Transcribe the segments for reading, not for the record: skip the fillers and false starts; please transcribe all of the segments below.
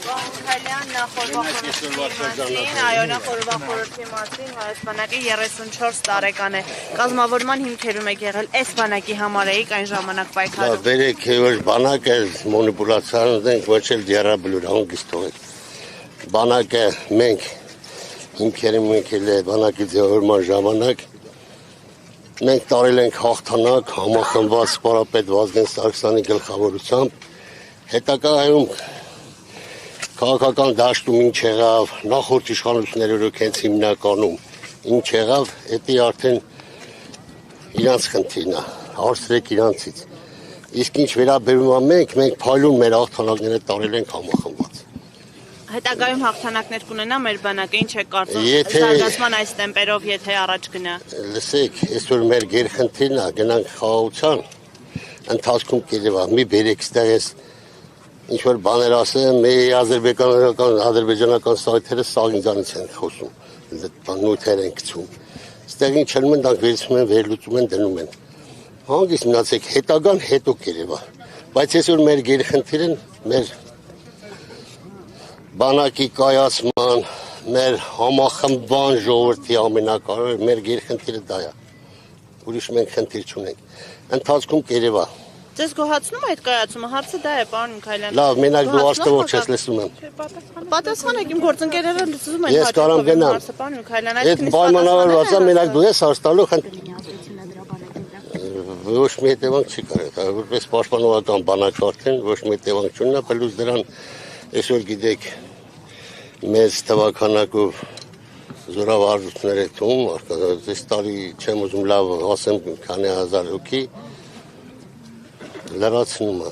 Քալյան նախորդ մասին Հայաստանակի 34 տարեկան է կազմավորման հիմքերում եք եղել այս բանակի համար էիք այն ժամանակ պայքարում Բերեք որ բանակը մանիպուլյացիան ունենք ոչ էլ դիարաբլուր հանգիստ թողեք բանակը մենք հիմքերում ենք բանակի ձևավորման ժամանակ մենք տարել ենք հաղթանակ համախմբված սպորապետ Վազգեն Սարգսյանի գլխավորությամբ հետագայում քաղաքական դաշտում ինչ եղավ նախորդ իշխանությունները հենց հիմնականում ինչ եղավ դա արդեն իրանց խնդիրն է հարցրեք իրանցից իսկ ինչ վերաբերում է մենք փայլուն մեր հաղթանակները տարել ենք համախմբված հետագայում հաղթանակներ կունենա մեր բանակը ինչ է կարծում զարգացման այս տեմպերով եթե առաջ գնա լսեք այսօր մեր գերխնդիրն է գնանք խաղաղության ընթացքում կերևա մի բերեք ստեղես ինչ որ բաներ ասեմ մի ադրբեջանական սայթերը սաղ ինձանից են խոսում նյութեր են գցում ստեղ ինչ անում են դրանք վերցնում են վերլուծում են դնում են հանգիստ մնացեք հետագան հետո կերևա բայց այսօր մեր գերխնդիրն մեր բանակի կայացման մեր համախմբման ժողովրդի ամենակարևորը մեր գերխնդիրը դա է ուրիշ մենք խնդիր չունենք ընթացքում կերևա Ձեզ գոհացնում է այդ կայացումը հարցը դա է պարոն Միքայելյան Լավ մենակ դու աշտվող չես լսում եմ Պատասխանեք իմ գործընկերները լսում են Ես կարամ գնամ պարոն Միքայելյան այդ պայմանավորվածը մենակ դու ես աշտալու ոչ մի հետևանք չի կարել որպես պաշտպանողական բանակ արդեն ոչ մի հետևանք չունենա պլյուս դրան այսօր գիտեք մեծ թվականակով զորավարժություններ եք թվում այս տարի չեմ ուզում լավ ասեմ քանի հազար հոգի լրացնում է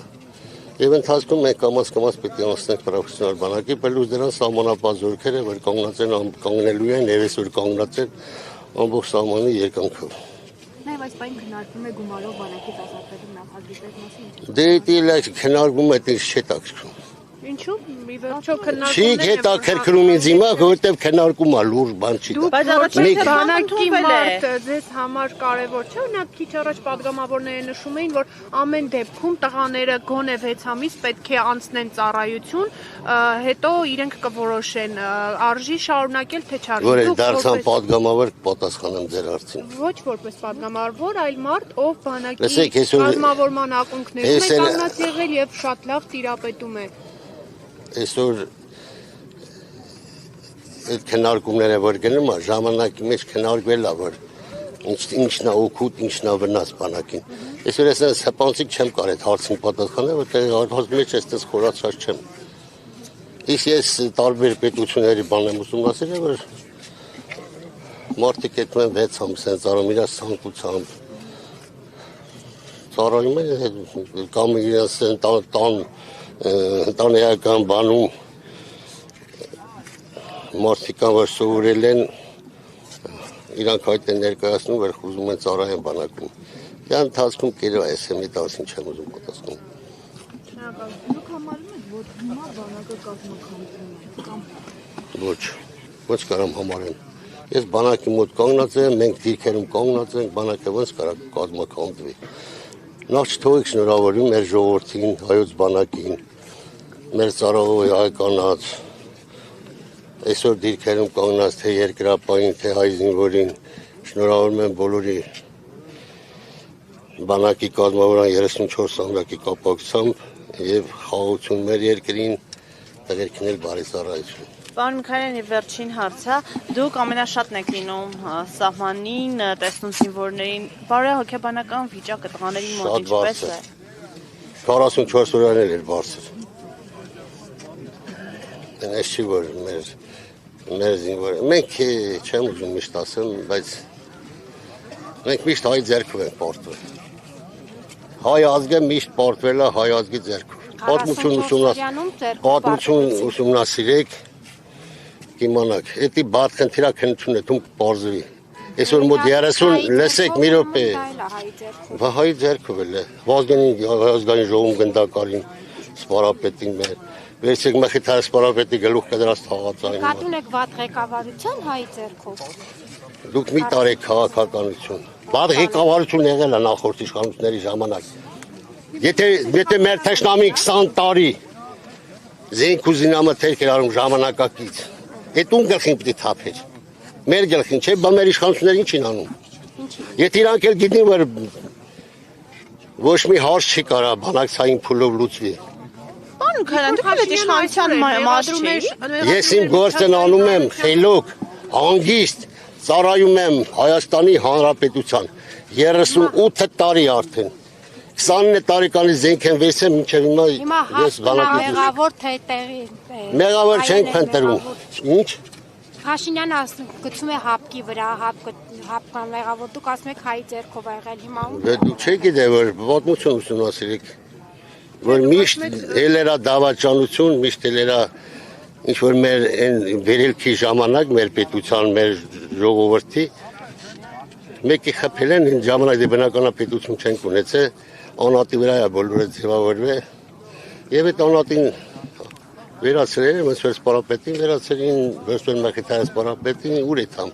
եւ ընթացքում մենք կամաց պետք է անցնենք պրոֆեսիոնալ բանակի պլյուս դրան սահմանապահ զորքերը որ կանգնած են կանգնելու են եւ այսօր կանգնած են ամբողջ սահմանի երկայնքով Նաև այս բան քննարկվում է գումարով բանակից ազատվելու նախագծերի մասին Դե դա քննարկվում է դից չէ տակսում Ինչու՞ մի վերջո քննարկումներ Չի հետաքրքրում ինձ հիմա որովհետեւ քննարկում է լուրջ բան չի Բայց առաջին բանակի մարդ ձեզ համար կարևոր չէ օրինակ քիչ առաջ падգամավորները նշում էին որ ամեն դեպքում տղաները գոնե 6 ամիս պետք է անցնեն ծառայություն հետո իրենք կորոշեն արժի շարունակել թե չարժի Որ դարձան падգամավոր պատասխանեմ ձեր հարցին Ոչ որպես падգամավոր այլ մարդ ով բանակի կազմավորման ակունքներում է կանգնած եղել եւ շատ լավ տիրապետում է Այսօր այդ քննարկումները որ գնում է ժամանակի մեջ քննարկվել է որ ինչն է օգուտ ինչն է վնաս բանակին այսօր ես հպանցիկ չեմ կարող այդ հարցին պատասխանել որտեղ հարցի մեջ էստես խորացած չեմ իսկ ես տարբեր պետությունների բան եմ ուսումնասիրել որ մարդիկ այդ 6 ամիս են ծառայում իրաց ցանկությամբ ծառայում են կամ իրաց ընտանեկան բանում մարդիկ որ սովորել են իրանք այդ են ներկայացնում որ խուզում են ծառայեն բանակում դա ընթացքում կերևա ես մի տասին չեմ ուզում պատասխանել Դուք համարում եք որ հիմա բանակը կազմակերպվում է կամ ոչ կարամ համարեմ ես բանակի մոտ կանգնած եմ մենք դիրքերում կանգնած ենք բանակը ոնց կարա կազմակերպվի Նախ չթողեք շնորհավորում մեր ժողովրդին, հայոց բանակին, մեր ծառայողի հայկանաց, այսօր դիրքերում կանգնած թե երկրապահին, թե հայ զինվորին, շնորհավորում եմ բոլորի բանակի կազմավորման 34 ամյակի կապակցությամբ եւ խաղաղություն մեր երկրին, տղերքին էլ բարի ծառայություն։ Պարոն Միքայելյան, վերջին հարցը, դուք ամենաշատն եք լինում սահմանին, տեսնում զինվորներին, բարոյահոգեբանական վիճակը տղաների մոտ ինչպես է։ 44 օրերն էր բարձր։ Այս չի որ մեր զինվորը, մենք չեմ ուզում միշտ ասեմ, բայց մենք միշտ հայ ձեռքով ենք պարտվել։ Հայ ազգը միշտ պարտվել է հայ ազգի ձեռքով։ Պատմություն ուսումնասիրեք Կիմանակ, էդի բադ խնդիրա քննություն է դու կբարձվի։ Այսօր մոտ 30 լսեք մի րոպե։ Հայ ձեռքով էլ է։ Վազգենի ազգային ժողովում գնդակարին սպարապետին մեր։ Վերցեք մխիթար սպարապետի գլուխ կդրած թաղածային։ Կատուն եք վատ ղեկավարություն հայ ձեռքով։ Դուք մի տարեք քաղաքականություն։ Վատ ղեկավարություն եղել է նախորդ իշխանությունների ժամանակ։ Եթե մեր թշնամին 20 տարի Զենք ու զինամթերք էր արում ժամանակակից։ Այդ ում գլխին պիտի թափեր։ Մեր գլխին, չէ, բա մեր իշխանությունները ինչ են անում։ Եթե իրանք էլ գիտեն, որ ոչ մի հարց չի կարա բանակցային փուլով լուծվի։ Պարոն Քալյան, դուք այդ իշխանության մաս չեք։ Ես իմ գործն անում եմ խելոք, հանգիստ, ծառայում եմ Հայաստանի Հանրապետության 38 տարի արդեն։ 29 տարեկանից զենք են վերցել մինչև հիմա ես բանակից։ Մեղավոր թե տեղի։ Մեղավոր չենք փնտրում։ Ինչ։ Փաշինյանը գցում է հապկի վրա, հապկան մեղավոր, դուք ասում եք հայի ձեռքով ա եղել հիմա։ Դու չեք գիտե որ պատմություն ուսումնասիրեք, որ միշտ ելերա դավաճանություն, միշտ ելերա ինչ որ մեր այն վերելքի ժամանակ մեր պետության, մեր ժողովրդի մեկի խփել են այն ժամանակ դե բնականապետություն չենք ունեցել, անատի վրա է բոլորը ձևավորվել եւ այդ անատին վերացրել են ոնց որ սպարապետին վերացրին, ոնց որ մակետայս սպարապետին ուր է թամ։